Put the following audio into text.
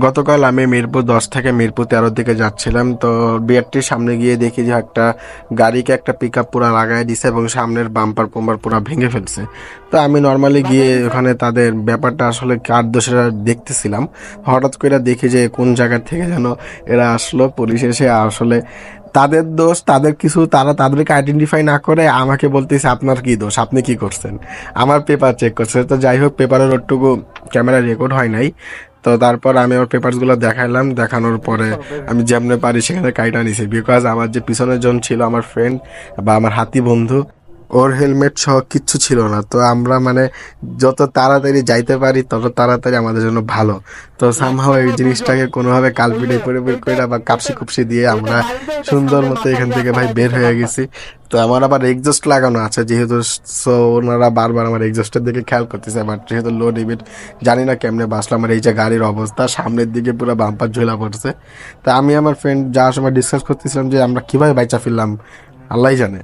গতকাল আমি মিরপুর 10 থেকে মিরপুর 13 দিকে যাচ্ছিলাম। তো বিআরটির সামনে গিয়ে দেখি যে একটা গাড়িকে একটা পিকআপ পুরা লাগাই দিছে এবং সামনের বাম্পার পোম্পার পুরা ভেঙে ফেলছে। তো আমি নর্মালি গিয়ে ওখানে তাদের ব্যাপারটা আসলে কার দোষেরা দেখতেছিলাম। হঠাৎ করে দেখি যে কোন জায়গা থেকে যেন এরা আসলো, পুলিশ এসে আসলে তাদের দোষ, তাদের কিছু, তারা তাদেরকে আইডেন্টিফাই না করে আমাকে বলতেছে আপনার কি দোষ, আপনি কি করছেন। আমার পেপার চেক করছে। তো যাই হোক, পেপারের ওটুকু ক্যামেরা রেকর্ড হয় নাই। তো তারপর আমি ওর পেপারসগুলো দেখাইলাম, দেখানোর পরে আমি যেমনে পারি সেখানে কাইটা নিছি, বিকজ আমার যে পিছনের জন ছিল আমার ফ্রেন্ড বা আমার হাতি বন্ধু, ওর হেলমেট সহ কিচ্ছু ছিল না। তো আমরা মানে যত তাড়াতাড়ি যাইতে পারি তত তাড়াতাড়ি আমাদের জন্য ভালো। তো সামহাও এই জিনিসটাকে কোনোভাবে কালপিটে পরিবেশ করে বা কাপসি কুপসি দিয়ে আমরা সুন্দর মতো এখান থেকে ভাই বের হয়ে গেছি। তো আমার আবার এক্সস্ট লাগানো আছে যেহেতু, সো ওনারা বারবার আমার এক্সস্টের দিকে খেয়াল করতেছে, বাট যেহেতু লো লিমিট, জানি না কেমনে বাসলাম। আর এই যে গাড়ির অবস্থা, সামনের দিকে পুরো বাম্পার ঝোলা পড়ছে। তা আমি আমার ফ্রেন্ড যাওয়ার সময় ডিসকাস করতেছিলাম যে আমরা কিভাবে বাইচা ফিরলাম, আল্লাহ জানে।